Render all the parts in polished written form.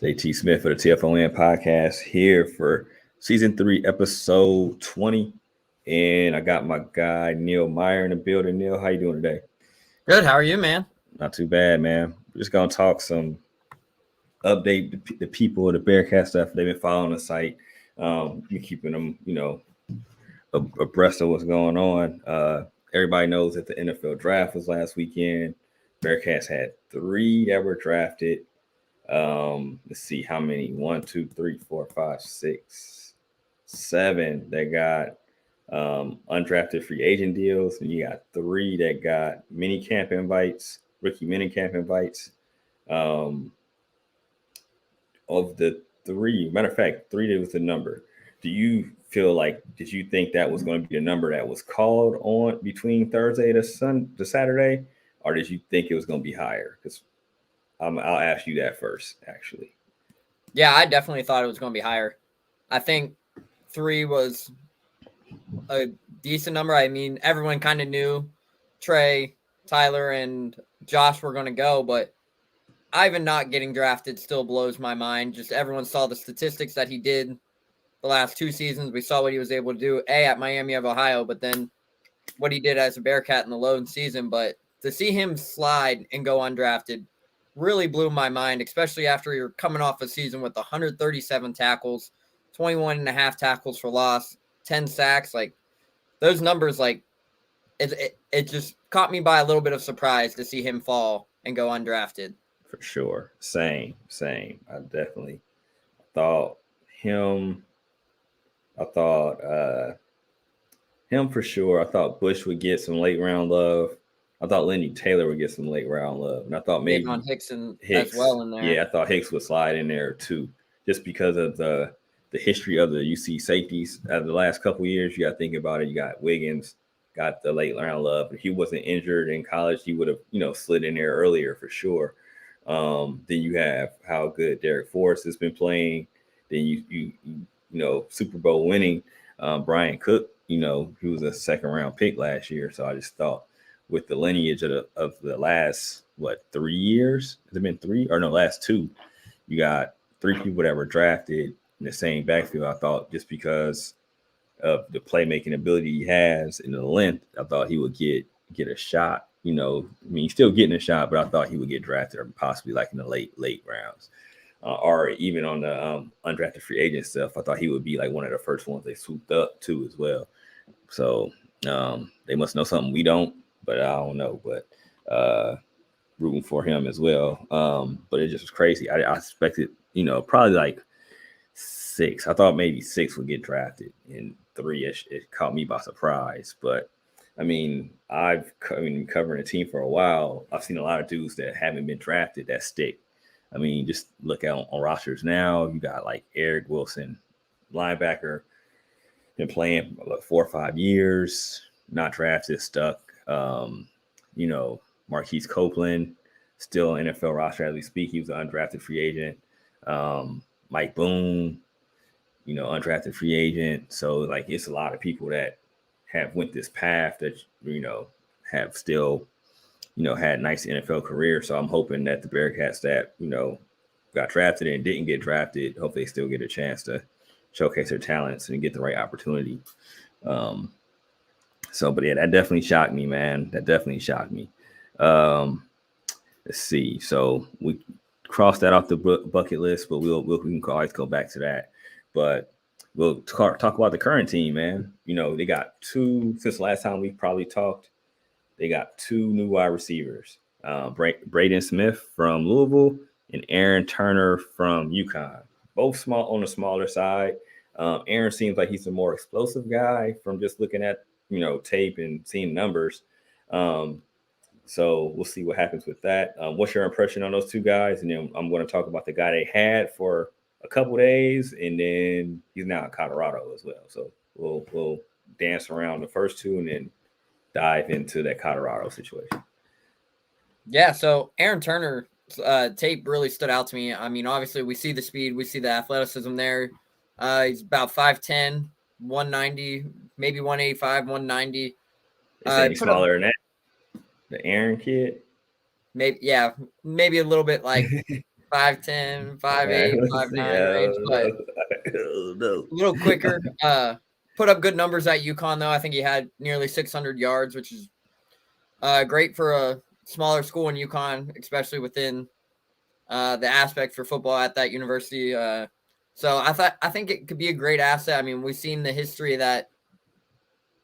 JT Smith for the TFON Podcast here for season 3, episode 20. And I got my guy Neil Meyer in the building. Neil, how you doing today? Good. How are you, man? Not too bad, man. We're just gonna talk some update the people, the Bearcat stuff. They've been following the site. Been keeping them, abreast of what's going on. Everybody knows that the NFL Draft was last weekend. Bearcats had 3 that were drafted. Let's see how many. 1, 2, 3, 4, 5, 6, 7 that got undrafted free agent deals, and you got 3 that got mini camp invites, rookie mini camp invites. Of the 3, matter of fact, 3 was the number. Do you feel like, did you think that was going to be the number that was called on between Thursday to Saturday, or did you think it was going to be higher? Because I'll ask you that first, actually. Yeah, I definitely thought it was going to be higher. I think 3 was a decent number. I mean, everyone kind of knew Trey, Tyler, and Josh were going to go, but Ivan not getting drafted still blows my mind. Just everyone saw the statistics that he did the last 2 seasons. We saw what he was able to do, at Miami of Ohio, but then what he did as a Bearcat in the lone season. But to see him slide and go undrafted really blew my mind, especially after you're coming off a season with 137 tackles, 21 and a half tackles for loss, 10 sacks. Like, those numbers, like, it just caught me by a little bit of surprise to see him fall and go undrafted. For sure. Same. I definitely thought him. I thought him for sure. I thought Bush would get some late round love. I thought Lenny Taylor would get some late round love. And I thought maybe on Hicks as well in there. Yeah, I thought Hicks would slide in there too, just because of the history of the UC safeties of the last couple of years. You got to think about it. You got Wiggins, got the late round love. If he wasn't injured in college, he would have, slid in there earlier for sure. Then you have how good Derek Forrest has been playing. Then you Super Bowl winning Brian Cook. He was a second round pick last year. So I just thought, with the lineage of the last 3 years, has it been 3 or no, last 2? You got 3 people that were drafted in the same backfield. I thought just because of the playmaking ability he has and the length, I thought he would get a shot. He's still getting a shot, but I thought he would get drafted or possibly like in the late rounds, or even on the undrafted free agent stuff. I thought he would be like one of the first ones they swooped up to as well. So they must know something we don't, but I don't know. But rooting for him as well. But it just was crazy. I expected, probably like 6. I thought maybe 6 would get drafted, and 3 it caught me by surprise. But I mean, I've been covering a team for a while. I've seen a lot of dudes that haven't been drafted that stick. I mean, just look out on rosters now. You got like Eric Wilson, linebacker, been playing 4 or 5 years, not drafted, stuck. Marquise Copeland, still NFL roster as we speak. He was an undrafted free agent. Mike Boone, undrafted free agent. So like, it's a lot of people that have went this path that, have still, had nice NFL careers. So I'm hoping that the Bearcats that, got drafted and didn't get drafted, hope they still get a chance to showcase their talents and get the right opportunity. But yeah, that definitely shocked me, man. That definitely shocked me. Let's see. So we crossed that off the bucket list, but we can always go back to that. But we'll talk about the current team, man. They got 2 since the last time we probably talked. They got 2 new wide receivers, Braden Smith from Louisville and Aaron Turner from UConn. Both small on the smaller side. Aaron seems like he's a more explosive guy from just looking at tape and seeing numbers. So we'll see what happens with that. What's your impression on those 2 guys? And then I'm going to talk about the guy they had for a couple days, and then he's now in Colorado as well. So we'll dance around the first 2 and then dive into that Colorado situation. Yeah, so Aaron Turner tape really stood out to me. I mean, obviously we see the speed, we see the athleticism there. He's about 5'10", 190, maybe 185, 190. He's smaller than that. The Aaron kid? Maybe a little bit like 5'10", All right, 5'8", let's see. 5'9" range, but No. a little quicker. Put up good numbers at UConn, though. I think he had nearly 600 yards, which is great for a smaller school in UConn, especially within the aspect for football at that university. So I think it could be a great asset. I mean, we've seen the history that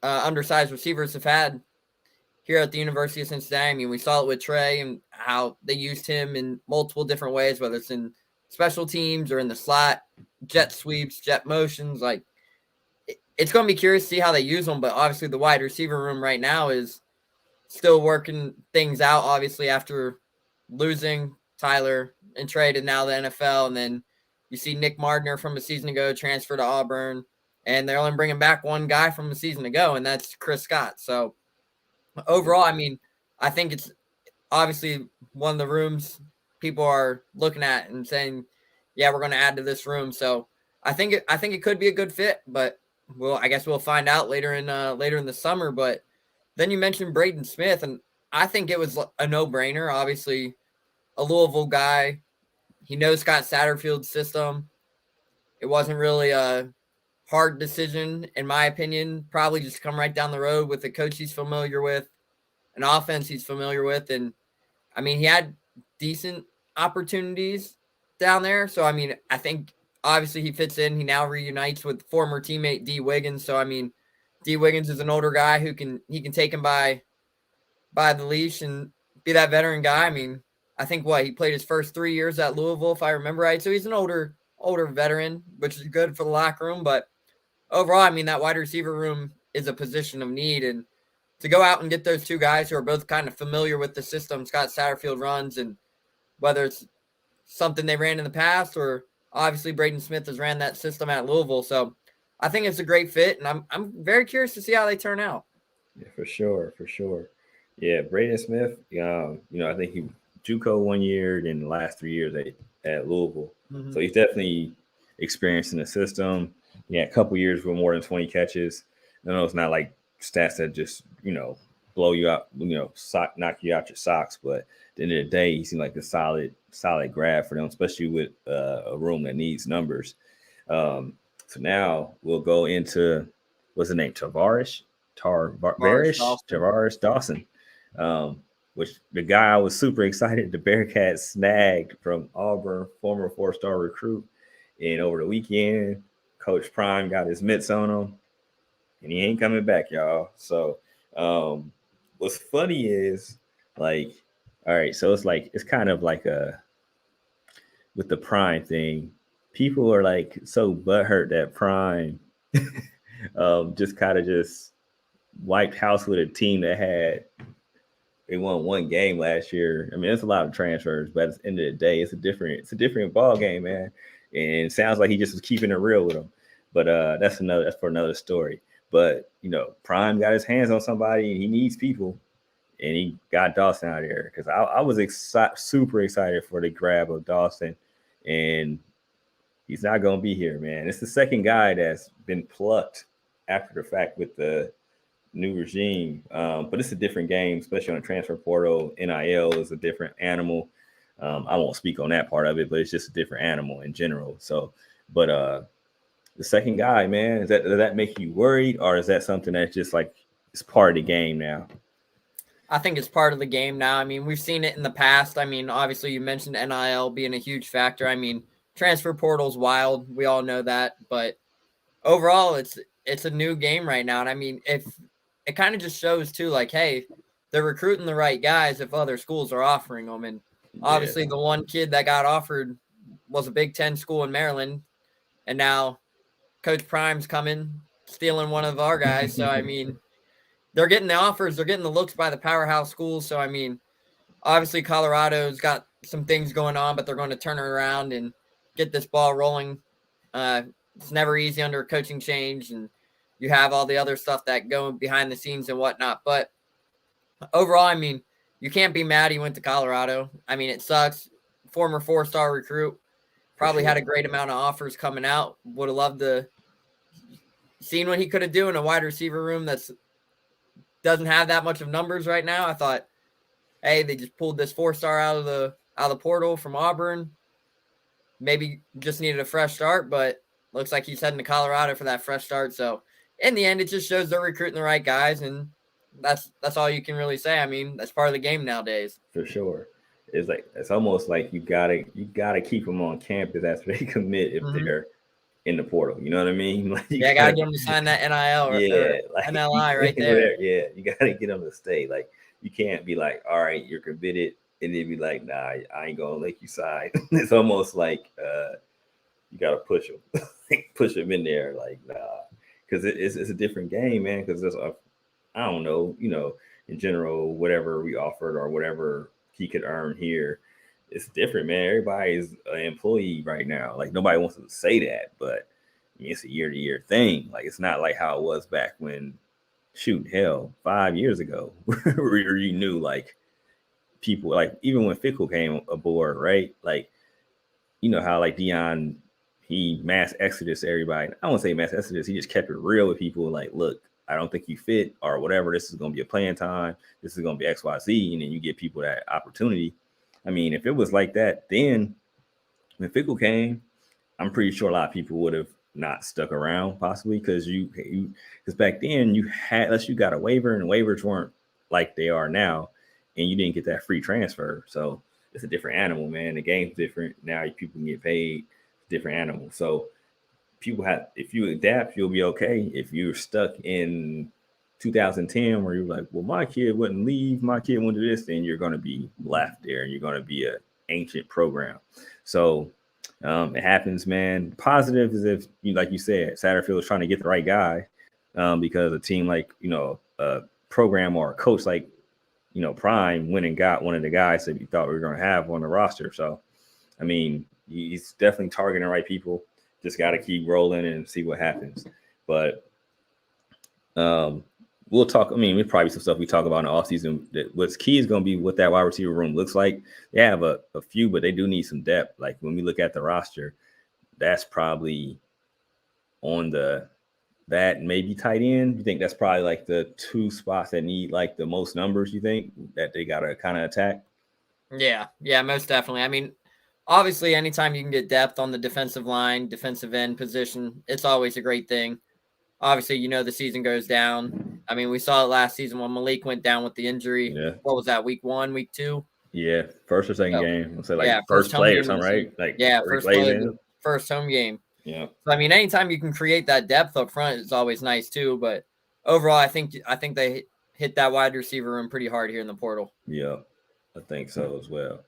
undersized receivers have had here at the University of Cincinnati. I mean, we saw it with Trey and how they used him in multiple different ways, whether it's in special teams or in the slot, jet sweeps, jet motions. Like, it's going to be curious to see how they use them. But obviously, the wide receiver room right now is still working things out, obviously, after losing Tyler and Trey to now the NFL. And then you see Nick Mardner from a season ago transfer to Auburn. And they're only bringing back one guy from a season ago, and that's Chris Scott. So, overall, I mean, I think it's obviously one of the rooms people are looking at and saying, "Yeah, we're going to add to this room." So I think it could be a good fit, but I guess we'll find out later in the summer. But then you mentioned Braden Smith, and I think it was a no-brainer. Obviously, a Louisville guy, he knows Scott Satterfield's system. It wasn't really a hard decision, in my opinion. Probably just come right down the road with the coach he's familiar with, an offense he's familiar with. And I mean, he had decent opportunities down there. So, I mean, I think obviously he fits in. He now reunites with former teammate D Wiggins. So, I mean, D Wiggins is an older guy who can take him by the leash and be that veteran guy. I mean, I think he played his first 3 years at Louisville, if I remember right. So he's an older veteran, which is good for the locker room. But overall, I mean, that wide receiver room is a position of need. And to go out and get those two guys who are both kind of familiar with the system Scott Satterfield runs, and whether it's something they ran in the past or obviously Braden Smith has ran that system at Louisville. So I think it's a great fit, and I'm very curious to see how they turn out. Yeah, for sure. Yeah, Braden Smith. I think he JUCO 1 year, then the last 3 years at Louisville. Mm-hmm. So he's definitely experienced in the system. He had a couple years with more than 20 catches. No, it's not like stats that just blow you out, knock you out your socks. But at the end of the day, he seemed like a solid grab for them, especially with a room that needs numbers. So now we'll go into, what's the name? Tavares Dawson, which the guy I was super excited the Bearcats snagged from Auburn, former 4-star recruit. And over the weekend, Coach Prime got his mitts on him, and he ain't coming back, y'all. So what's funny is, like, all right, so it's kind of like with the Prime thing, people are like so butthurt that Prime just kind of just wiped house with a team that they won one game last year. I mean, it's a lot of transfers, but at the end of the day, it's a different ball game, man. And it sounds like he just was keeping it real with them. But that's for another story. But Prime got his hands on somebody, and he needs people, and he got Dawson out of there, because I was super excited for the grab of Dawson, and he's not going to be here, man. It's the second guy that's been plucked after the fact with the new regime, but it's a different game, especially on the transfer portal. NIL is a different animal. I won't speak on that part of it, but it's just a different animal in general. So, but the second guy, man, does that make you worried, or is that something that's just like it's part of the game now? I think it's part of the game now. I mean, we've seen it in the past. I mean, obviously you mentioned NIL being a huge factor. I mean, transfer portal's wild. We all know that, but overall it's a new game right now. And I mean, if it kind of just shows too, like, hey, they're recruiting the right guys if other schools are offering them. And obviously the one kid that got offered was a Big Ten school in Maryland, and now Coach Prime's coming, stealing one of our guys. So, I mean, they're getting the offers, they're getting the looks by the powerhouse schools. So, I mean, obviously Colorado's got some things going on, but they're going to turn it around and get this ball rolling. It's never easy under a coaching change, and you have all the other stuff that go behind the scenes and whatnot. But overall, I mean, you can't be mad he went to Colorado. I mean, it sucks. Former 4-star recruit, probably had a great amount of offers coming out. Would have loved to seen what he could have done in a wide receiver room that's doesn't have that much of numbers right now. I thought, hey, they just pulled this 4-star out of the portal from Auburn. maybe just needed a fresh start, but looks like he's heading to Colorado for that fresh start. So in the end, it just shows they're recruiting the right guys, and that's all you can really say. I mean, that's part of the game nowadays. For sure. It's almost like you gotta keep them on campus after they commit if Mm-hmm. they're in the portal. You know what I mean? Like you Yeah, I gotta gotta, get them to sign that NIL or yeah, like NLI right there. yeah, you gotta get them to stay. Like you can't be like, all right, you're committed, and then be like, nah, I ain't gonna let you sign. It's almost like you gotta push them, push them in there, like nah, because it's a different game, man. Because there's I don't know, in general, whatever we offered or whatever he could earn here, it's different, man. Everybody is an employee right now. Like nobody wants to say that, but I mean, it's a year to year thing. Like it's not like how it was back when, shoot, hell, 5 years ago, where you knew like people, like even when Fickle came aboard, right? Like you know how like Dion, he mass exodus everybody. I won't say mass exodus. He just kept it real with people. Like, look, I don't think you fit or whatever. This is going to be a playing time. This is going to be X, Y, Z, and then you give people that opportunity. I mean, if it was like that, then when Fickle came, I'm pretty sure a lot of people would have not stuck around possibly because because back then you had unless you got a waiver and waivers weren't like they are now, and you didn't get that free transfer. So it's a different animal, man. The game's different now. People can get paid, different animal. So people have if you adapt, you'll be okay. If you're stuck in 2010 where you're like, well, my kid wouldn't leave, my kid wouldn't do this, then you're going to be left there and you're going to be an ancient program. So it happens, man. Positive is if you, like you said, Satterfield is trying to get the right guy because a team like, a program or a coach like, Prime went and got one of the guys that we thought we were going to have on the roster. So, I mean, he's definitely targeting the right people. Just got to keep rolling and see what happens. But we'll talk. I mean, there's probably some stuff we talk about in the offseason. That what's key is going to be what that wide receiver room looks like. They have a few, but they do need some depth. Like when we look at the roster, that's probably on that maybe tight end. You think that's probably like the two spots that need like the most numbers, you think, that they got to kind of attack? Yeah, most definitely. I mean, obviously, anytime you can get depth on the defensive line, defensive end position, it's always a great thing. Obviously, the season goes down. I mean, we saw it last season when Malik went down with the injury. Yeah. What was that, week 1, week 2? Yeah, first or second So, game. I'll say like yeah, first home play or game of the something, season. right? Like Yeah, first first play play of in. the first home game. Yeah. So, I mean, anytime you can create that depth up front is always nice too. But overall, I think they hit that wide receiver room pretty hard here in the portal. Yeah, I think so as well.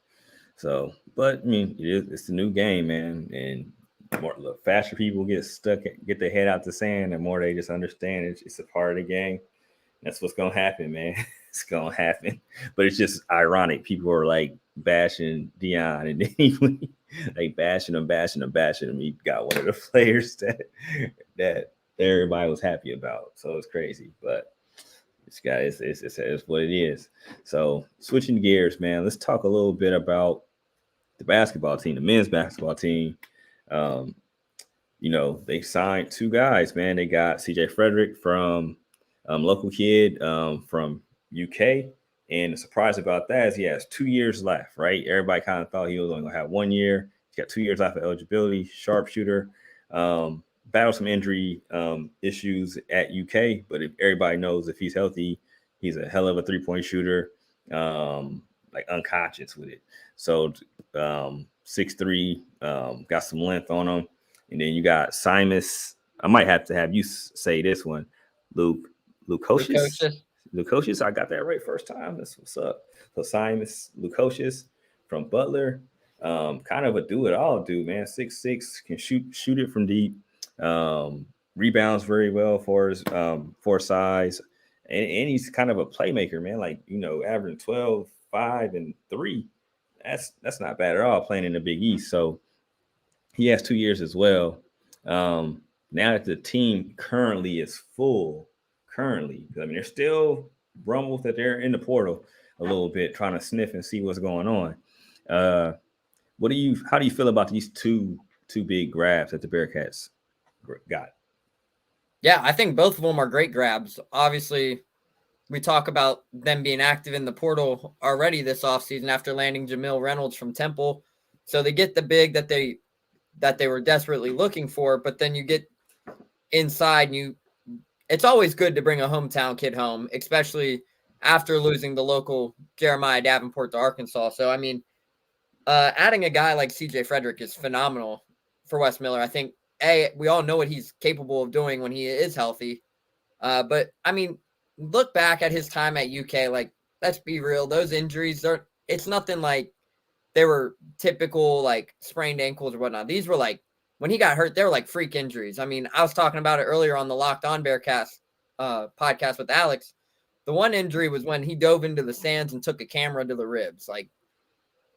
So, but I mean, it's a new game, man, and the faster people get their head out the sand, the more they just understand it's a part of the game. That's what's gonna happen, man. It's gonna happen. But it's just ironic. People are like bashing Dion, and then he like bashing him. He got one of the players that everybody was happy about. So it's crazy, but this guy it's what it is. So switching gears, man. Let's talk a little bit about the basketball team, the men's basketball team. Um, they signed two guys, man. They got CJ Frederick from local kid from UK. And the surprise about that is he has 2 years left, right? Everybody kind of thought he was only going to have 1 year. He's got 2 years left of eligibility, sharpshooter. Battled some injury issues at UK, but if everybody knows if he's healthy, he's a hell of a 3-point shooter, like unconscious with it. So 6'3", got some length on him. And then you got Simus. I might have to have you say this one. Lukosius. I got that right first time. That's what's up. So Simus Lukosius from Butler. Kind of a do-it-all dude, man. 6'6", can shoot it from deep. Rebounds very well for his size. And he's kind of a playmaker, man. Like, averaging 12, 5, and 3. That's not bad at all playing in the Big East. So he has 2 years as well. Now that the team currently is full, I mean, there's still rumbles that they're in the portal a little bit, trying to sniff and see what's going on. How do you feel about these two big grabs that the Bearcats got? Yeah, I think both of them are great grabs. Obviously, we talk about them being active in the portal already this offseason after landing Jamil Reynolds from Temple. So they get the big that they that they were desperately looking for. But then you get inside and it's always good to bring a hometown kid home, especially after losing the local Jeremiah Davenport to Arkansas. So, I mean, adding a guy like CJ Frederick is phenomenal for Wes Miller. I think, we all know what he's capable of doing when he is healthy. But, I mean, look back at his time at UK. Like, let's be real. Those injuries, it's nothing like they were typical, like, sprained ankles or whatnot. These were, like, when he got hurt, they were like freak injuries. I mean, I was talking about it earlier on the Locked On Bearcast podcast with Alex. The one injury was when he dove into the stands and took a camera to the ribs. Like,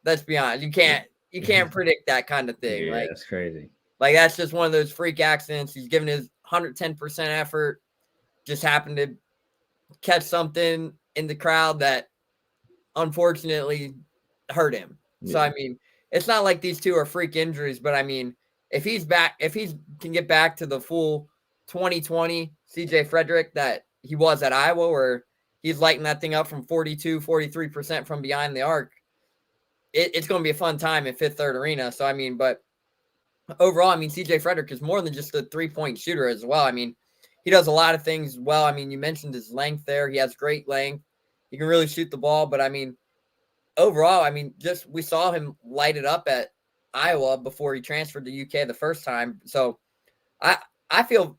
let's be honest, you can't predict that kind of thing. Yeah, like, that's crazy. Like, that's just one of those freak accidents. He's giving his 110% effort, just happened to catch something in the crowd that unfortunately hurt him. Yeah. So, I mean, it's not like these two are freak injuries, but I mean, if he can get back to the full 2020 CJ Frederick that he was at Iowa, where he's lighting that thing up from 43% from behind the arc, it's going to be a fun time in Fifth Third Arena. So, I mean, but overall, I mean, CJ Frederick is more than just a 3-point shooter as well. I mean, he does a lot of things well. I mean, you mentioned his length there. He has great length. He can really shoot the ball. But, I mean, overall, I mean, just we saw him light it up at Iowa before he transferred to UK the first time. So I feel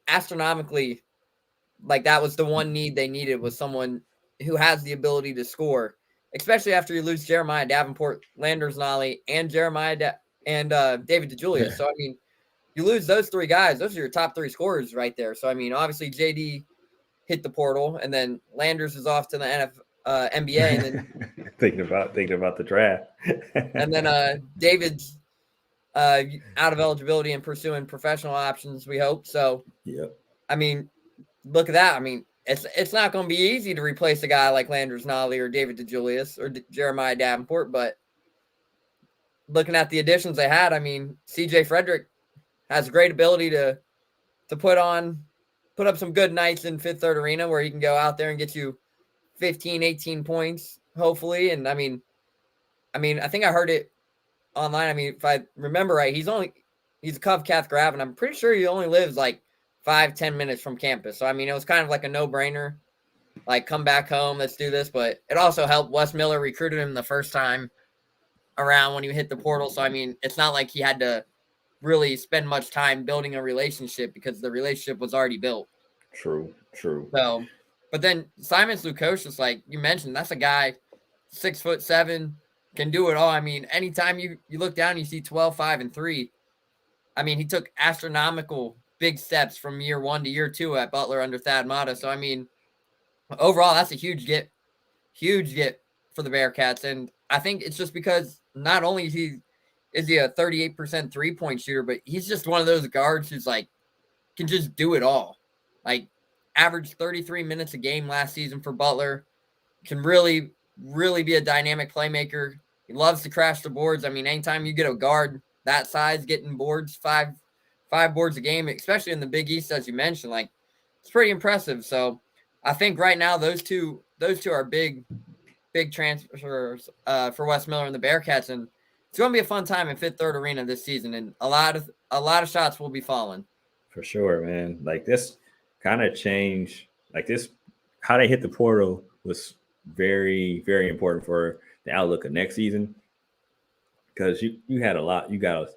astronomically like that was the one need they needed, was someone who has the ability to score, especially after you lose Jeremiah Davenport, Landers Nolly, and David DeJulius. So, I mean, you lose those three guys. Those are your top three scorers right there. So, I mean, obviously JD hit the portal, and then Landers is off to the NBA, and then thinking about the draft, and then David's out of eligibility and pursuing professional options, we hope. So, yep. I mean, look at that. I mean, it's not going to be easy to replace a guy like Landers Nolly or David DeJulius or Jeremiah Davenport, but looking at the additions they had, I mean, CJ Frederick has a great ability to put up some good nights in Fifth Third Arena, where he can go out there and get you 15, 18 points, hopefully. And I mean, I think I heard it online. I mean, if I remember right, he's a Cov Cath grab, and I'm pretty sure he only lives like 5-10 minutes from campus. So, I mean, it was kind of like a no-brainer, like, come back home, let's do this. But it also helped Wes Miller recruited him the first time around when he hit the portal. So, I mean, it's not like he had to really spend much time building a relationship, because the relationship was already built. True. So, but then Simon Lukosius, like you mentioned, that's a guy 6'7", can do it all. I mean, anytime you look down, you see 12, 5, and 3. I mean, he took astronomical big steps from year 1 to year 2 at Butler under Thad Matta. So, I mean, overall, that's a huge get for the Bearcats. And I think it's just because not only is he a 38% 3-point shooter, but he's just one of those guards who's like, can just do it all. Like, averaged 33 minutes a game last season for Butler, can really, really be a dynamic playmaker. He loves to crash the boards. I mean, anytime you get a guard that size getting boards, five boards a game, especially in the Big East, as you mentioned, like, it's pretty impressive. So I think right now those two are big transfers for Wes Miller and the Bearcats, and it's going to be a fun time in Fifth Third Arena this season, and a lot of shots will be falling. For sure, man. Like, this kind of change, like this, how they hit the portal was very, very important for the outlook of next season, because you had a lot. I feel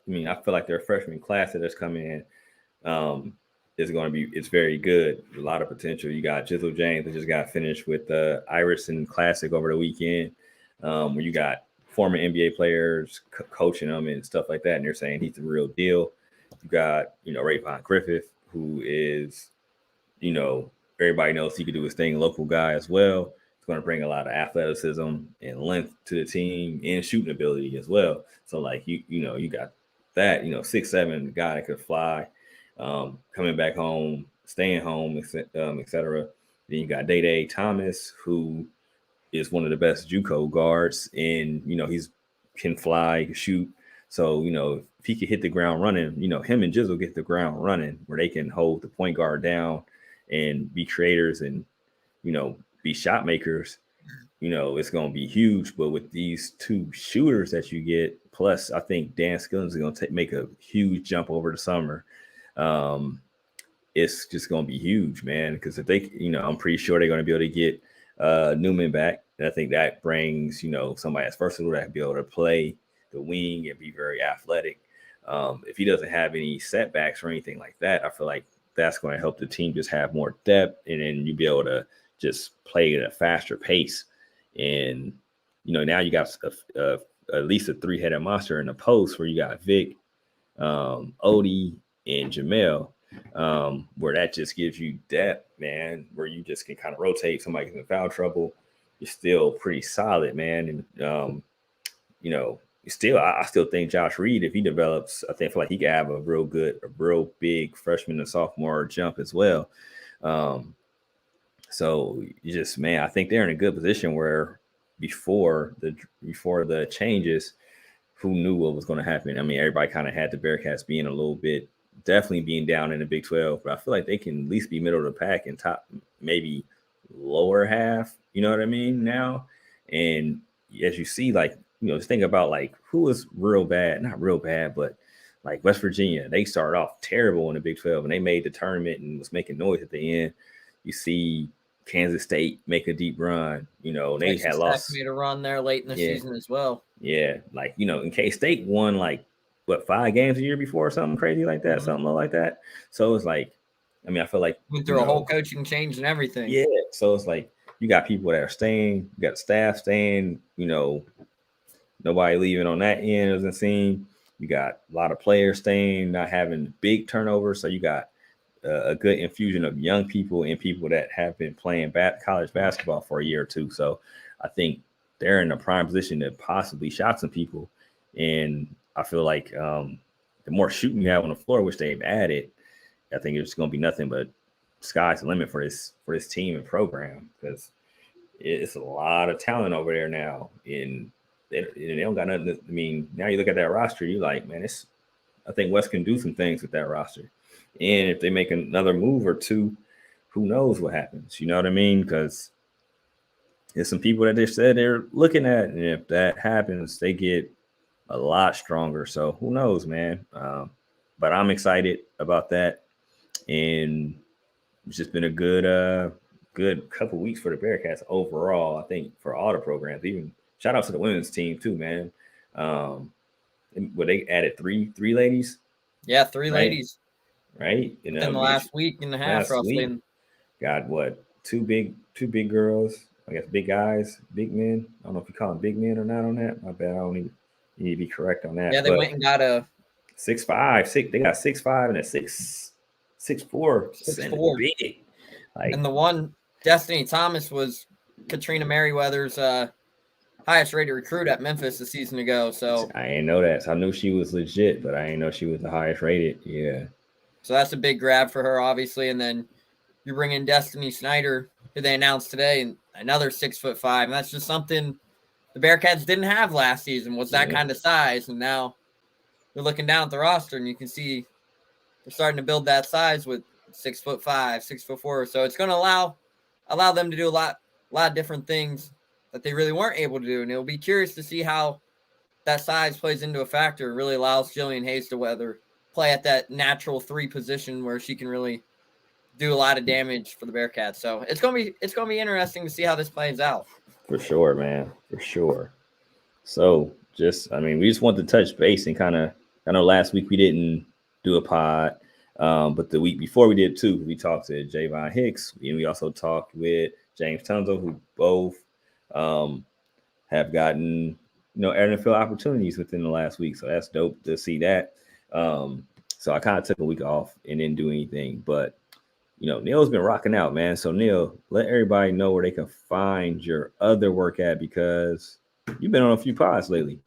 like their freshman class that's coming in is going to be, it's very good. A lot of potential. You got Jizzle James that just got finished with the Iverson Classic over the weekend, where you got former NBA players coaching them and stuff like that, and they're saying he's the real deal. You got, Rayvon Griffith, who is, everybody knows he could do his thing, local guy as well. It's going to bring a lot of athleticism and length to the team, and shooting ability as well. So, like, you got that, 6'7" guy that could fly, coming back home, staying home, etc. Then you got Day Thomas, who is one of the best JUCO guards, and he's can fly, can shoot. So, if he could hit the ground running, him and Jizzle get the ground running, where they can hold the point guard down and be creators and, be shot makers, it's going to be huge. But with these two shooters that you get, Plus, I think Dan Skillings is going to make a huge jump over the summer. It's just going to be huge, man. Because if they, I'm pretty sure they're going to be able to get Newman back. And I think that brings, somebody that's versatile that can be able to play the wing and be very athletic. If he doesn't have any setbacks or anything like that, I feel like that's going to help the team just have more depth, and then you'll be able to just play at a faster pace. And, now you got at least a three-headed monster in the post where you got Vic, Odie, and Jamel, where that just gives you depth, man, where you just can kind of rotate. Somebody gets in foul trouble. You're still pretty solid, man. And, I still think Josh Reed, if he develops, I feel like he could have a real big freshman and sophomore jump as well. So I think they're in a good position where before the changes, who knew what was going to happen? I mean, everybody kind of had the Bearcats being a little bit, definitely being down in the Big 12, but I feel like they can at least be middle of the pack and top, maybe lower half. You know what I mean? Now, and as you see, like, just think about like who is real bad, not real bad, but like West Virginia, they started off terrible in the Big 12 and they made the tournament and was making noise at the end. You see Kansas State make a deep run. They had lost. Made a run there late in the season as well. Yeah, like and K-State won like 5 games a year before or something crazy like that, something like that. So it's like, I mean, I feel like went through a whole coaching change and everything. Yeah, so it's like you got people that are staying, you got staff staying. Nobody leaving on that end, doesn't seem. You got a lot of players staying, not having big turnovers. So you got a good infusion of young people and people that have been playing college basketball for a year or two. So I think they're in a prime position to possibly shot some people. And I feel like the more shooting you have on the floor, which they've added, I think it's going to be nothing but sky's the limit for this team and program, because it's a lot of talent over there now. And they don't got nothing. I mean, now you look at that roster, you're like, man, I think West can do some things with that roster. And if they make another move or two, who knows what happens? You know what I mean? Because there's some people that they said they're looking at, and if that happens, they get a lot stronger. So who knows, man? But I'm excited about that, and it's just been a good couple weeks for the Bearcats overall. I think for all the programs, even shout out to the women's team too, man. Where they added three ladies. Yeah, three ladies. Right. In the last week and a half, roughly. Got what? Two big girls. I guess big guys, big men. I don't know if you call them big men or not on that. My bad. I don't need to be correct on that. Yeah, they went and got a 6'5". They got 6'5" and a 6'4". 6'4". Big. Like, and the one, Destiny Thomas, was Katrina Merriweather's highest rated recruit at Memphis a season ago. So I didn't know that. So I knew she was legit, but I didn't know she was the highest rated. Yeah. So that's a big grab for her, obviously. And then you bring in Destiny Snyder, who they announced today, and another 6'5". And that's just something the Bearcats didn't have last season, was that kind of size. And now they're looking down at the roster, and you can see they're starting to build that size with 6'5", 6'4". So it's going to allow them to do a lot of different things that they really weren't able to do. And it'll be curious to see how that size plays into a factor. It really allows Jillian Hayes to play at that natural 3 position where she can really do a lot of damage for the Bearcats. So it's gonna be interesting to see how this plays out. For sure, man. For sure. So we just wanted to touch base and kind of, I know last week we didn't do a pod, but the week before we did too. We talked to Javon Hicks, and we also talked with James Tunzel, who both have gotten NFL opportunities within the last week. So that's dope to see that. So I kind of took a week off and didn't do anything, but Neil's been rocking out, man. So Neil, let everybody know where they can find your other work at, because you've been on a few pods lately.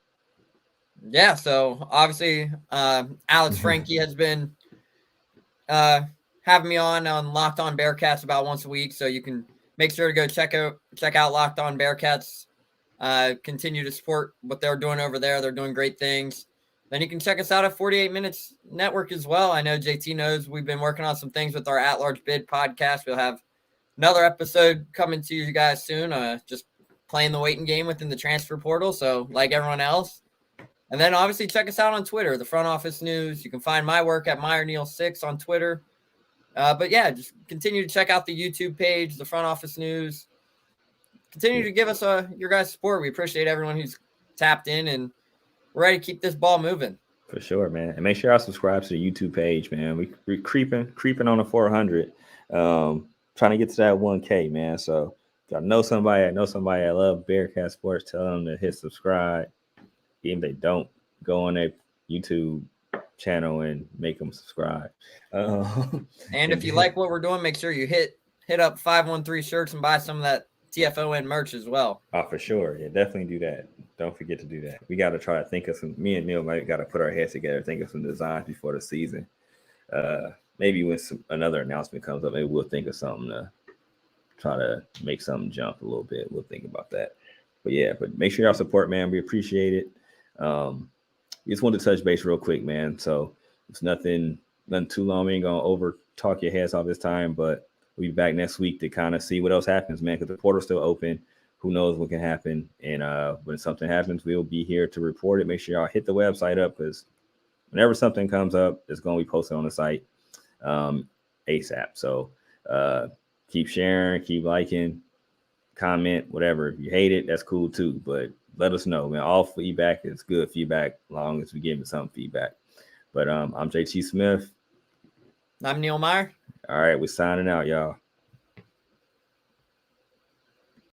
Yeah. So obviously, Alex Frankie has been having me on Locked On Bearcats about once a week. So you can make sure to go check out Locked On Bearcats. Continue to support what they're doing over there. They're doing great things. Then you can check us out at 48 Minutes Network as well. I know JT knows we've been working on some things with our At-Large Bid podcast. We'll have another episode coming to you guys soon. Just playing the waiting game within the transfer portal. So like everyone else, And then obviously check us out on Twitter, the Front Office News. You can find my work at MeyerNeil6 on Twitter. But yeah, just continue to check out the YouTube page, the Front Office News. Continue to give us your guys' support. We appreciate everyone who's tapped in, and we're ready to keep this ball moving. For sure, man. And make sure y'all subscribe to the YouTube page, man. We're creeping on the 400. Trying to get to that 1K, man. So if y'all know somebody I love Bearcat Sports, tell them to hit subscribe. Even if they don't, go on their YouTube channel and make them subscribe. And if you like what we're doing, make sure you hit up 513 Shirts and buy some of that TFON merch as well. Oh, for sure. Yeah, definitely do that. Don't forget to do that. We got to try to think of some. Me and Neil might got to put our heads together, think of some designs before the season. Maybe when another announcement comes up, maybe we'll think of something to try to make something jump a little bit. We'll think about that. But yeah, make sure y'all support, man. We appreciate it. We just wanted to touch base real quick, man. So it's nothing too long. We ain't gonna over talk your heads off this time, but we'll be back next week to kind of see what else happens, man, because the portal's still open. Who knows what can happen? And when something happens, we'll be here to report it. Make sure y'all hit the website up, because whenever something comes up, it's going to be posted on the site ASAP. So keep sharing, keep liking, comment, whatever. If you hate it, that's cool too. But let us know, man. All feedback is good feedback, as long as we give some feedback. But I'm JT Smith. I'm Neil Meyer. All right, we're signing out, y'all.